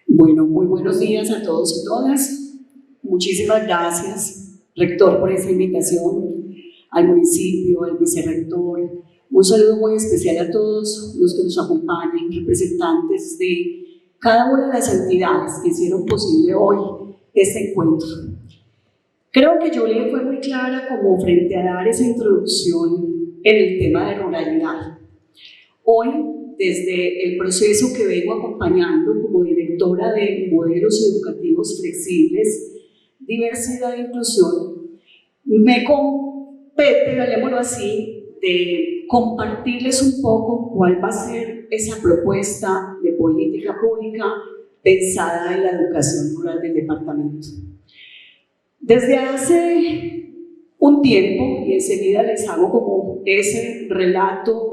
Bueno, muy buenos días a todos y todas. Muchísimas gracias, rector, por esta invitación, al municipio, al vicerrector. Un saludo muy especial a todos los que nos acompañan, representantes de cada una de las entidades que hicieron posible hoy este encuentro. Creo que Jolie fue muy clara como frente a dar esa introducción en el tema de ruralidad. Hoy, desde el proceso que vengo acompañando como directora de modelos educativos flexibles, diversidad e inclusión, me compete, llamémoslo así, de compartirles un poco cuál va a ser esa propuesta de política pública pensada en la educación rural del departamento. Desde hace un tiempo, y enseguida les hago como ese relato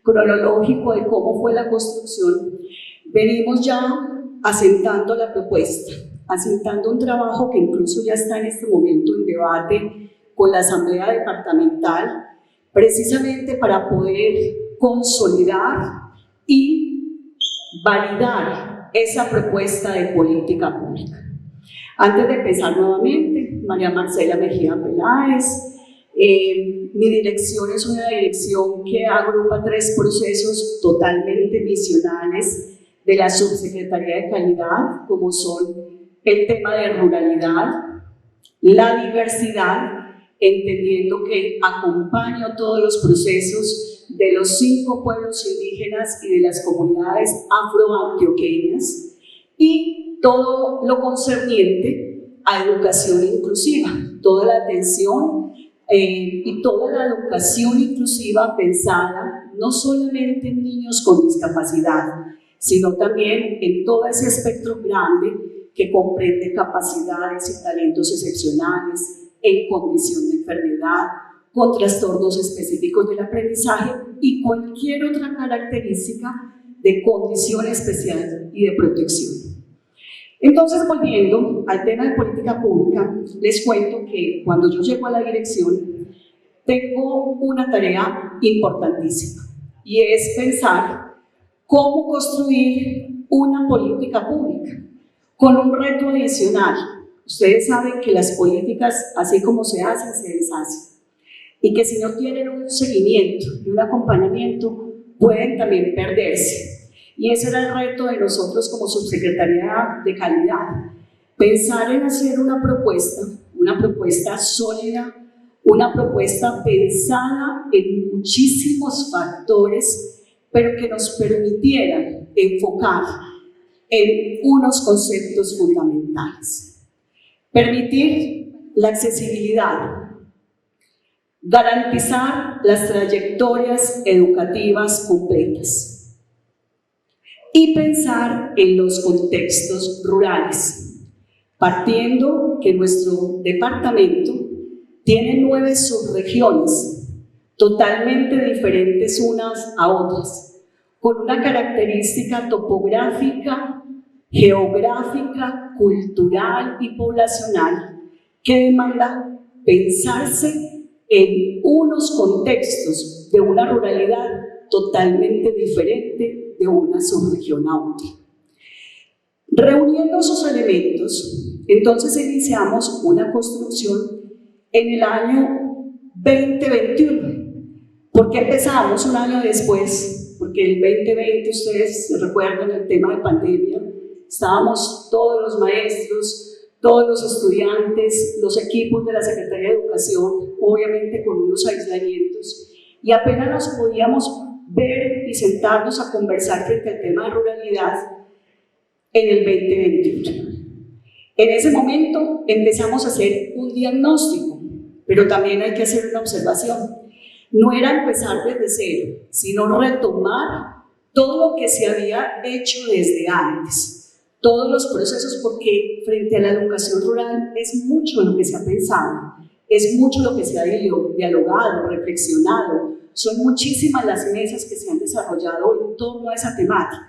cronológico de cómo fue la construcción, venimos ya asentando la propuesta, asentando un trabajo que incluso ya está en este momento en debate con la Asamblea Departamental, precisamente para poder consolidar y validar esa propuesta de política pública. Antes de empezar nuevamente, María Marcela Mejía Peláez, mi dirección es una dirección que agrupa 3 procesos totalmente misionales de la Subsecretaría de Calidad, como son el tema de ruralidad, la diversidad, entendiendo que acompaño todos los procesos de los 5 pueblos indígenas y de las comunidades afroantioqueñas, y todo lo concerniente a educación inclusiva, toda la atención y toda la educación inclusiva pensada no solamente en niños con discapacidad, sino también en todo ese espectro grande que comprende capacidades y talentos excepcionales en condición de enfermedad, con trastornos específicos del aprendizaje y cualquier otra característica de condición especial y de protección. Entonces, volviendo al tema de política pública, les cuento que cuando yo llego a la dirección, tengo una tarea importantísima, y es pensar cómo construir una política pública, con un reto adicional. Ustedes saben que las políticas, así como se hacen, se deshacen, y que si no tienen un seguimiento y un acompañamiento, pueden también perderse. Y ese era el reto de nosotros como Subsecretaría de Calidad, pensar en hacer una propuesta sólida, una propuesta pensada en muchísimos factores, pero que nos permitiera enfocar en unos conceptos fundamentales. Permitir la accesibilidad, garantizar las trayectorias educativas completas, y pensar en los contextos rurales, partiendo que nuestro departamento tiene 9 subregiones, totalmente diferentes unas a otras, con una característica topográfica, geográfica, cultural y poblacional que demanda pensarse en unos contextos de una ruralidad totalmente diferente de una subregión a otra. Reuniendo esos elementos, entonces iniciamos una construcción en el año 2021. ¿Por qué empezamos un año después? Porque el 2020, ustedes se recuerdan el tema de pandemia, estábamos todos los maestros, todos los estudiantes, los equipos de la Secretaría de Educación, obviamente con unos aislamientos, y apenas nos podíamos ver y sentarnos a conversar frente al tema de ruralidad en el 2021. En ese momento empezamos a hacer un diagnóstico, pero también hay que hacer una observación. No era empezar desde cero, sino retomar todo lo que se había hecho desde antes, todos los procesos, porque frente a la educación rural es mucho lo que se ha pensado, es mucho lo que se ha dialogado, reflexionado. Son muchísimas las mesas que se han desarrollado en torno a esa temática,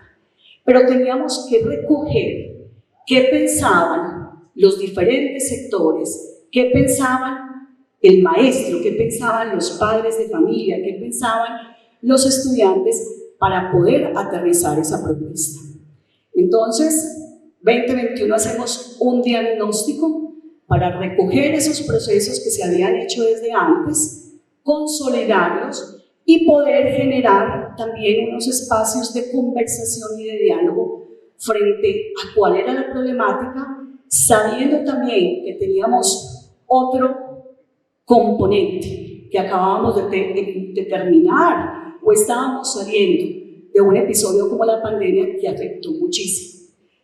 pero teníamos que recoger qué pensaban los diferentes sectores, qué pensaban el maestro, qué pensaban los padres de familia, qué pensaban los estudiantes para poder aterrizar esa propuesta. Entonces, 2021 hacemos un diagnóstico para recoger esos procesos que se habían hecho desde antes, consolidarlos y poder generar también unos espacios de conversación y de diálogo frente a cuál era la problemática, sabiendo también que teníamos otro componente que acabábamos de terminar o estábamos saliendo de un episodio como la pandemia que afectó muchísimo.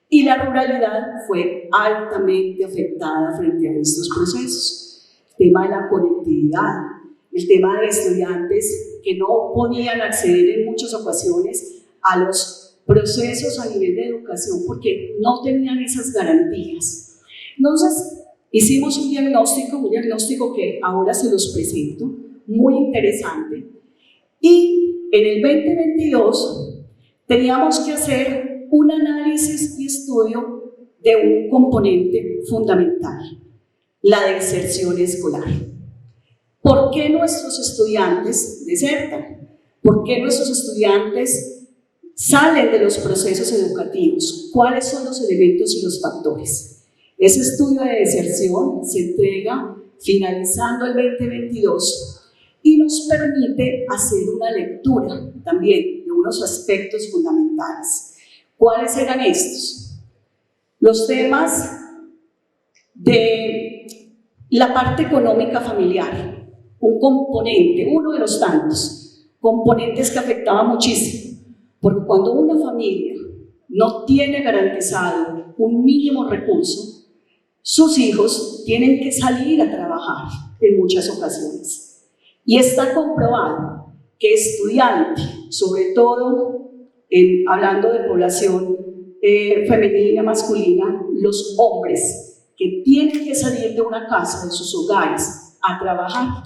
Y la ruralidad fue altamente afectada frente a estos procesos. El tema de la conectividad, el tema de estudiantes que no podían acceder en muchas ocasiones a los procesos a nivel de educación porque no tenían esas garantías. Entonces, hicimos un diagnóstico que ahora se los presento, muy interesante, y en el 2022 teníamos que hacer un análisis y estudio de un componente fundamental, la deserción escolar. ¿Por qué nuestros estudiantes desertan? ¿Por qué nuestros estudiantes salen de los procesos educativos? ¿Cuáles son los elementos y los factores? Ese estudio de deserción se entrega finalizando el 2022 y nos permite hacer una lectura también de unos aspectos fundamentales. ¿Cuáles eran estos? Los temas de la parte económica familiar, un componente, uno de los tantos componentes que afectaba muchísimo, porque cuando una familia no tiene garantizado un mínimo recurso, sus hijos tienen que salir a trabajar en muchas ocasiones. Y está comprobado que estudiante, sobre todo hablando de población femenina, masculina, los hombres que tienen que salir de una casa, de sus hogares, a trabajar,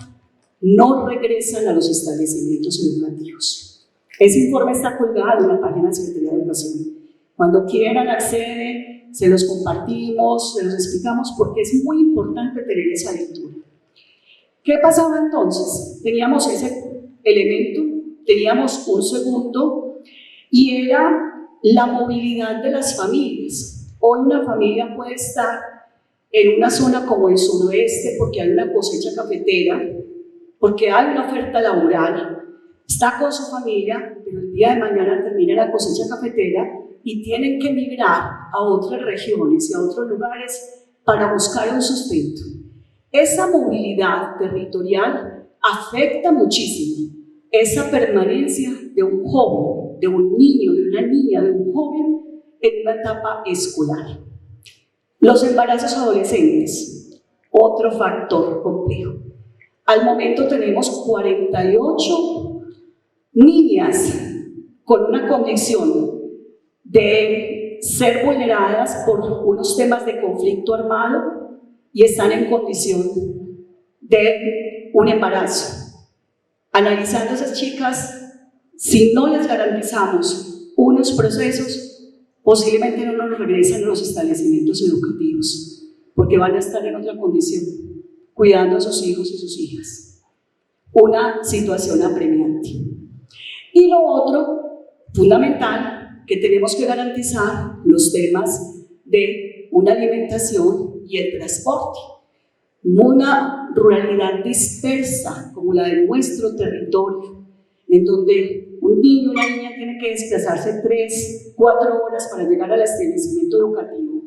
no regresan a los establecimientos educativos. Ese informe está colgado en la página de la Secretaría de Educación. Cuando quieran acceden, se los compartimos, se los explicamos, porque es muy importante tener esa lectura. ¿Qué pasaba entonces? Teníamos ese elemento, teníamos un segundo, y era la movilidad de las familias. Hoy una familia puede estar en una zona como el suroeste porque hay una cosecha cafetera, porque hay una oferta laboral, está con su familia, pero el día de mañana termina la cosecha cafetera y tienen que migrar a otras regiones y a otros lugares para buscar un sustento. Esa movilidad territorial afecta muchísimo esa permanencia de un joven, de un niño, de una niña, de un joven en una etapa escolar. Los embarazos adolescentes, otro factor complejo. Al momento tenemos 48 niñas con una condición de ser vulneradas por unos temas de conflicto armado y están en condición de un embarazo. Analizando a esas chicas, si no les garantizamos unos procesos, posiblemente no nos regresan a los establecimientos educativos, porque van a estar en otra condición, cuidando a sus hijos y sus hijas. Una situación apremiante. Y lo otro, fundamental, que tenemos que garantizar los temas de una alimentación y el transporte. Una ruralidad dispersa como la de nuestro territorio, en donde un niño o una niña tiene que desplazarse 3-4 horas para llegar al establecimiento educativo.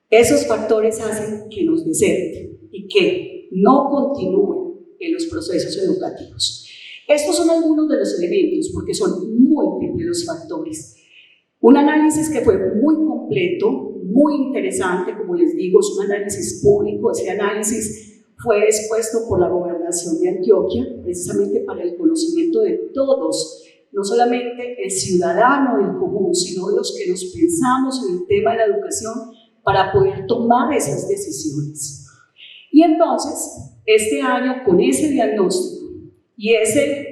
Esos factores hacen que nos deserten y que no continúen en los procesos educativos. Estos son algunos de los elementos, porque son múltiples los factores. Un análisis que fue muy completo, muy interesante, como les digo, es un análisis público. Ese análisis fue expuesto por la Gobernación de Antioquia, precisamente para el conocimiento de todos, no solamente el ciudadano del común, sino de los que nos pensamos en el tema de la educación para poder tomar esas decisiones. Y entonces, este año, con ese diagnóstico y ese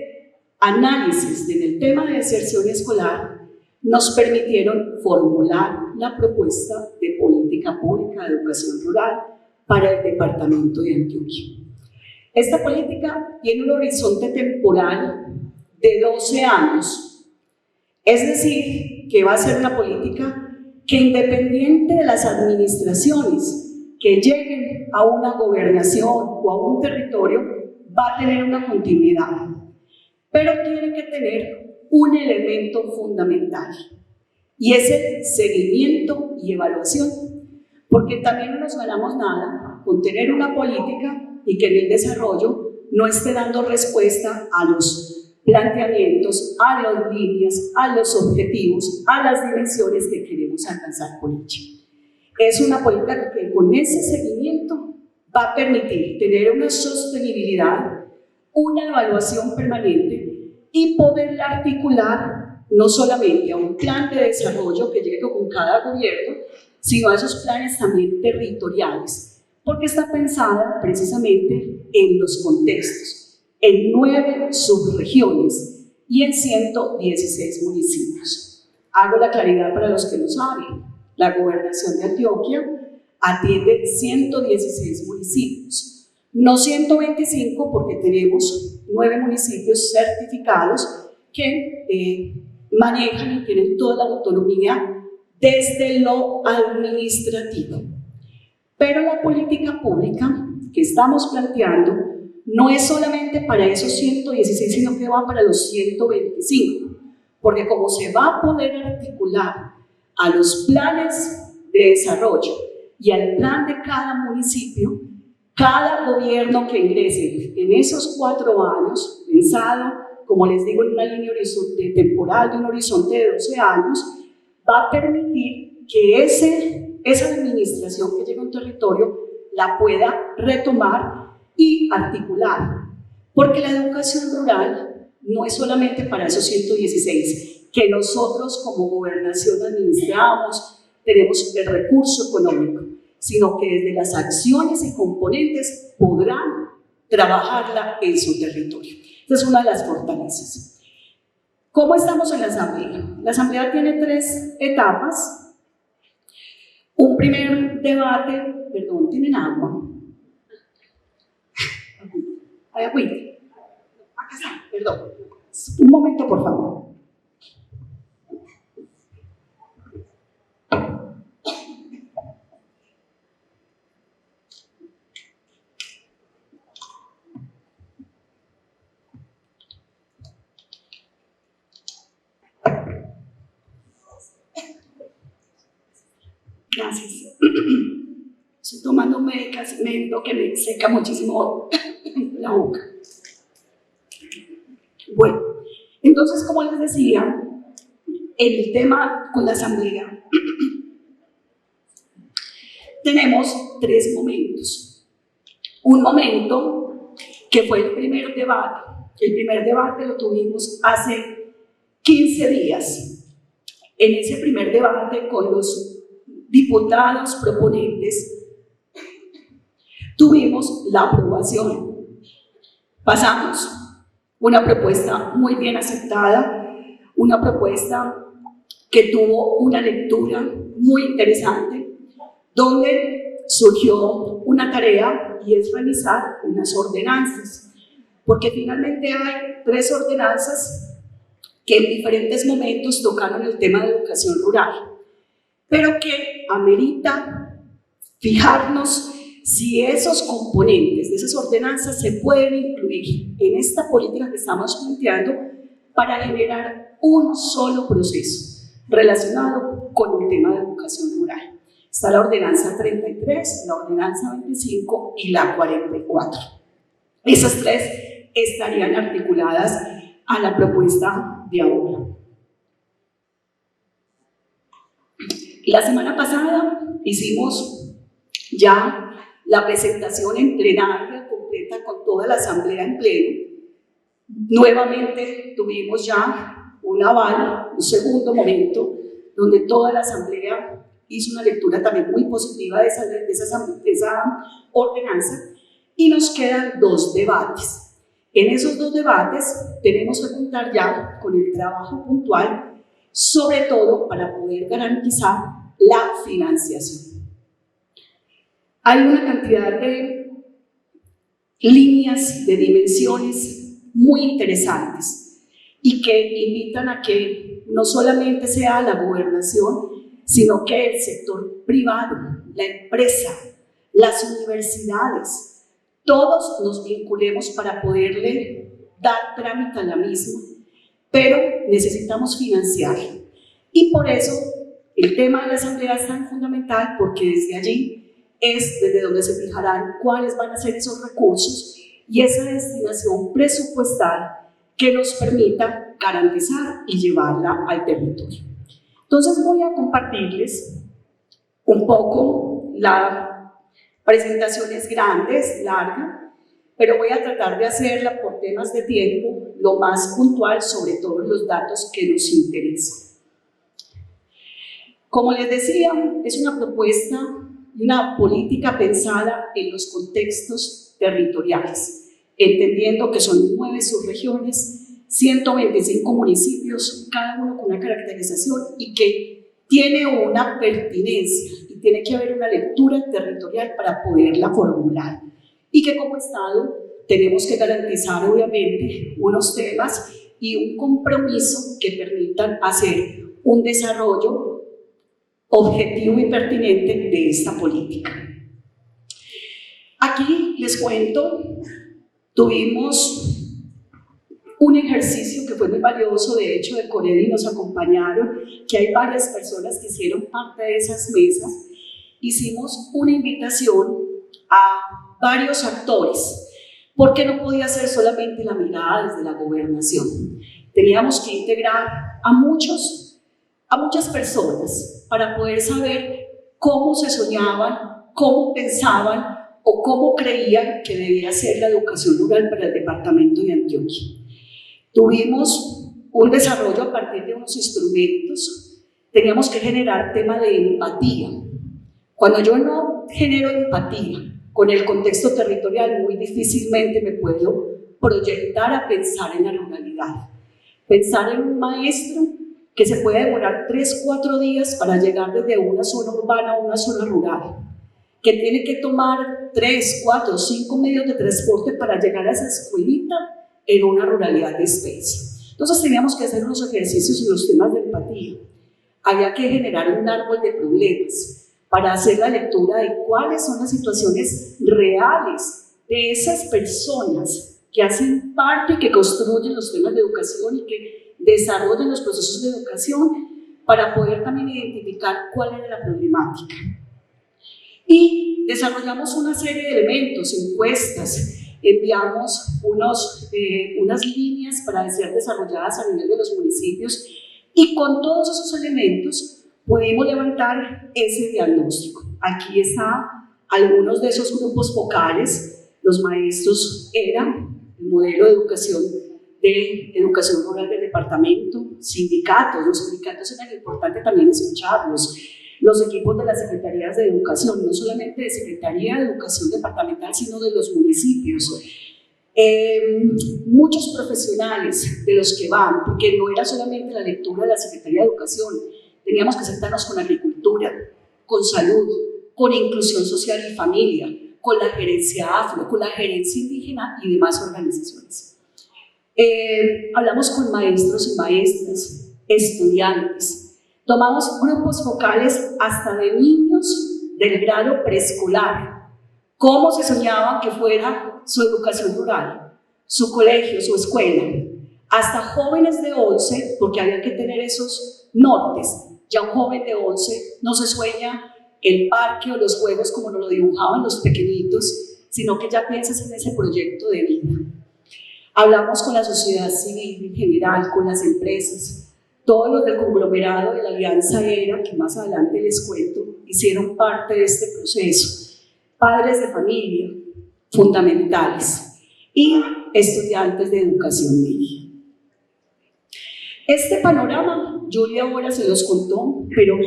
análisis en el tema de deserción escolar, nos permitieron formular la propuesta de política pública de educación rural para el departamento de Antioquia. Esta política tiene un horizonte temporal de 12 años Es decir, que va a ser una política que, independiente de las administraciones que lleguen a una gobernación o a un territorio, va a tener una continuidad, pero tiene que tener un elemento fundamental, y es el seguimiento y evaluación, porque también no nos ganamos nada con tener una política y que en el desarrollo no esté dando respuesta a los planteamientos, a las líneas, a los objetivos, a las dimensiones que queremos alcanzar con ella. Es una política que con ese seguimiento va a permitir tener una sostenibilidad, una evaluación permanente y poderla articular no solamente a un plan de desarrollo que llegue con cada gobierno, sino a esos planes también territoriales, porque está pensada precisamente en los contextos, en 9 subregiones y en 116 municipios. Hago la claridad para los que no saben, la gobernación de Antioquia atiende 116 municipios, no 125 porque tenemos 9 municipios certificados que manejan y tienen toda la autonomía desde lo administrativo. Pero la política pública que estamos planteando no es solamente para esos 116, sino que va para los 125, porque como se va a poder articular a los planes de desarrollo y al plan de cada municipio, cada gobierno que ingrese en esos 4 años, pensado, como les digo, en una línea temporal de un horizonte de 12 años, va a permitir que esa administración que llega a un territorio la pueda retomar y articular, porque la educación rural no es solamente para esos 116 que nosotros como gobernación administramos, tenemos el recurso económico, sino que desde las acciones y componentes podrán trabajarla en su territorio. Esta es una de las fortalezas. ¿Cómo estamos en la asamblea? La asamblea tiene 3 etapas. Un primer debate, perdón, ¿tienen agua? ¿Hay agüita? Acá está, perdón. Un momento, por favor. Gracias. Estoy tomando un medicamento que me seca muchísimo la boca. Bueno, entonces, como les decía, el tema con la asamblea, tenemos 3 momentos. Un momento que fue el primer debate. El primer debate lo tuvimos hace 15 días. En ese primer debate con los diputados proponentes tuvimos la aprobación. Pasamos una propuesta muy bien aceptada, una propuesta que tuvo una lectura muy interesante, donde surgió una tarea y es realizar unas ordenanzas, porque finalmente hay 3 ordenanzas que en diferentes momentos tocaron el tema de educación rural, pero que amerita fijarnos si esos componentes de esas ordenanzas se pueden incluir en esta política que estamos planteando para generar un solo proceso relacionado con el tema de educación rural. Está la ordenanza 33, la ordenanza 25 y la 44. Esas 3 estarían articuladas a la propuesta de ahora. La semana pasada hicimos ya la presentación en plenaria completa con toda la asamblea en pleno. Nuevamente tuvimos ya un aval, un segundo momento, donde toda la asamblea hizo una lectura también muy positiva de esa ordenanza, y nos quedan 2 debates. En esos 2 debates tenemos que contar ya con el trabajo puntual, sobre todo para poder garantizar la financiación. Hay una cantidad de líneas, de dimensiones muy interesantes y que invitan a que no solamente sea la gobernación, sino que el sector privado, la empresa, las universidades, todos nos vinculemos para poderle dar trámite a la misma, pero necesitamos financiar. Y por eso el tema de la asamblea es tan fundamental, porque desde allí es desde donde se fijarán cuáles van a ser esos recursos y esa destinación presupuestal que nos permita garantizar y llevarla al territorio. Entonces voy a compartirles un poco, la presentación es grande, es larga, pero voy a tratar de hacerla por temas de tiempo lo más puntual sobre todos los datos que nos interesan. Como les decía, es una propuesta y una política pensada en los contextos territoriales, entendiendo que son 9 subregiones, 125 municipios, cada uno con una caracterización y que tiene una pertinencia y tiene que haber una lectura territorial para poderla formular. Y que como Estado tenemos que garantizar obviamente unos temas y un compromiso que permitan hacer un desarrollo objetivo y pertinente de esta política. Aquí les cuento, tuvimos un ejercicio que fue muy valioso, de hecho de Coredi nos acompañaron, que hay varias personas que hicieron parte de esas mesas. Hicimos una invitación a varios actores, porque no podía ser solamente la mirada desde la gobernación. Teníamos que integrar a muchas personas para poder saber cómo se soñaban, cómo pensaban o cómo creían que debía ser la educación rural para el departamento de Antioquia. Tuvimos un desarrollo a partir de unos instrumentos, teníamos que generar tema de empatía. Cuando yo no genero empatía con el contexto territorial, muy difícilmente me puedo proyectar a pensar en la ruralidad. Pensar en un maestro que se puede demorar 3-4 días para llegar desde una zona urbana a una zona rural, que tiene que tomar 3, 4, 5 medios de transporte para llegar a esa escuelita en una ruralidad de especie. Entonces teníamos que hacer unos ejercicios en los temas de empatía. Había que generar un árbol de problemas para hacer la lectura de cuáles son las situaciones reales de esas personas que hacen parte y que construyen los temas de educación y que desarrollan los procesos de educación, para poder también identificar cuál era la problemática. Y desarrollamos una serie de elementos, encuestas, enviamos unas líneas para ser desarrolladas a nivel de los municipios, y con todos esos elementos pudimos levantar ese diagnóstico. Aquí están algunos de esos grupos focales. Los maestros eran el modelo de educación rural del departamento, sindicatos. Los sindicatos eran importante también escucharlos, los equipos de las secretarías de educación, no solamente de Secretaría de Educación departamental, sino de los municipios. Muchos profesionales de los que van, porque no era solamente la lectura de la Secretaría de Educación, teníamos que sentarnos con agricultura, con salud, con inclusión social y familia, con la gerencia afro, con la gerencia indígena y demás organizaciones. Hablamos con maestros y maestras, estudiantes, tomamos grupos focales hasta de niños del grado preescolar, cómo se soñaban que fuera su educación rural, su colegio, su escuela, hasta jóvenes de 11, porque había que tener esos nortes. Ya un joven de 11 no se sueña el parque o los juegos como nos lo dibujaban los pequeñitos, sino que ya piensas en ese proyecto de vida. Hablamos con la sociedad civil en general, con las empresas, todos los del conglomerado de la Alianza ERA, que más adelante les cuento, hicieron parte de este proceso. Padres de familia, fundamentales, y estudiantes de educación media. Este panorama, Julia ahora se los contó, pero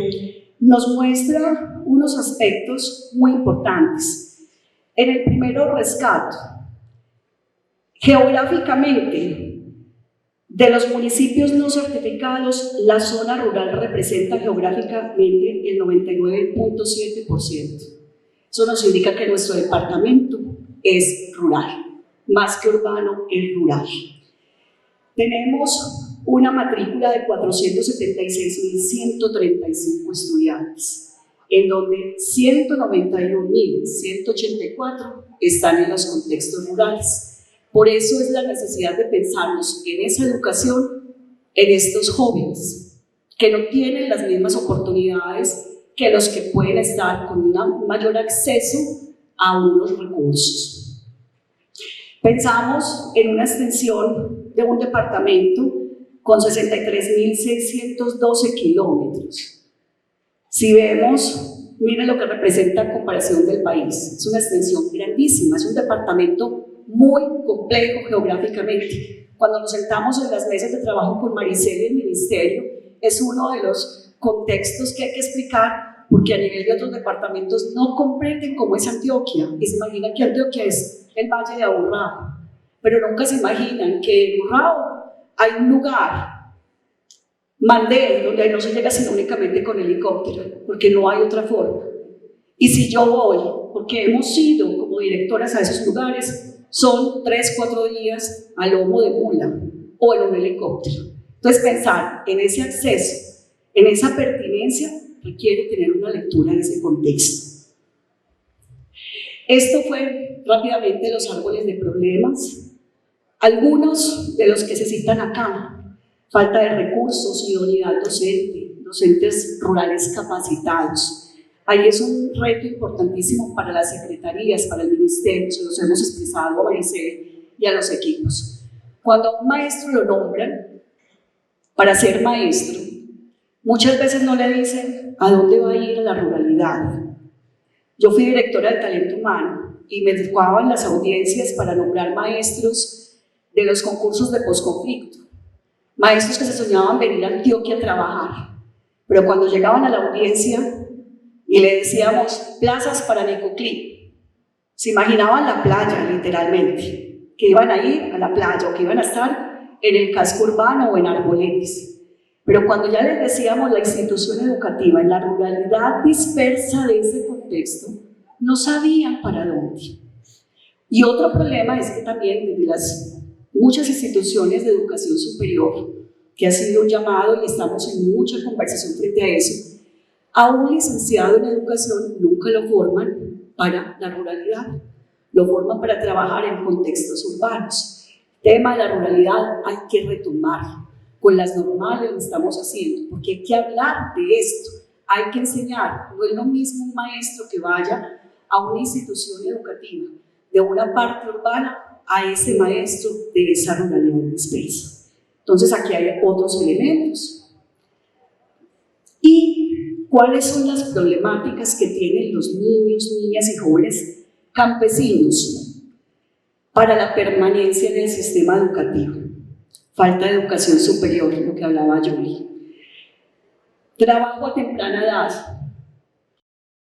nos muestra unos aspectos muy importantes. En el primero, rescato. Geográficamente, de los municipios no certificados, la zona rural representa geográficamente el 99.7%. Eso nos indica que nuestro departamento es rural, más que urbano, es rural. Tenemos una matrícula de 476.135 estudiantes, en donde 191.184 están en los contextos rurales. Por eso es la necesidad de pensarnos en esa educación, en estos jóvenes, que no tienen las mismas oportunidades que los que pueden estar con un mayor acceso a unos recursos. Pensamos en una extensión de un departamento con 63.612 kilómetros. Si vemos, miren lo que representa en comparación del país. Es una extensión grandísima, es un departamento muy complejo geográficamente. Cuando nos sentamos en las mesas de trabajo con Maricel y el ministerio, es uno de los contextos que hay que explicar, porque a nivel de otros departamentos no comprenden cómo es Antioquia, y se imaginan que Antioquia es el Valle de Aburrá, pero nunca se imaginan que en Urrao hay un lugar, Mandel, donde no se llega sino únicamente con helicóptero, porque no hay otra forma. Y si yo voy, porque hemos ido como directoras a esos lugares, son 3-4 días a lomo de mula o en un helicóptero. Entonces pensar en ese acceso, en esa pertinencia, requiere tener una lectura en ese contexto. Esto fue rápidamente los árboles de problemas. Algunos de los que se citan acá: falta de recursos, idoneidad docente, docentes rurales capacitados. Ahí es un reto importantísimo para las secretarías, para el ministerio, se los hemos expresado a Maricel y a los equipos. Cuando a un maestro lo nombran para ser maestro, muchas veces no le dicen a dónde va a ir a la ruralidad. Yo fui directora de talento humano y me dedicaba en las audiencias para nombrar maestros de los concursos de posconflicto. Maestros que se soñaban venir a Antioquia a trabajar, pero cuando llegaban a la audiencia y le decíamos plazas para Necoclí, se imaginaban la playa literalmente, que iban a ir a la playa o que iban a estar en el casco urbano o en Arboletes. Pero cuando ya les decíamos la institución educativa en la ruralidad dispersa de ese contexto, no sabían para dónde. Y otro problema es que también desde las muchas instituciones de educación superior, que ha sido un llamado y estamos en mucha conversación frente a eso, a un licenciado en educación nunca lo forman para la ruralidad, lo forman para trabajar en contextos urbanos. El tema de la ruralidad hay que retomarlo, con las normales lo estamos haciendo, porque hay que hablar de esto, hay que enseñar. No es lo mismo un maestro que vaya a una institución educativa de una parte urbana a ese maestro de esa ruralidad dispersa. Entonces aquí hay otros elementos. ¿Y cuáles son las problemáticas que tienen los niños, niñas y jóvenes campesinos para la permanencia en el sistema educativo? Falta de educación superior, lo que hablaba Julie. Trabajo a temprana edad.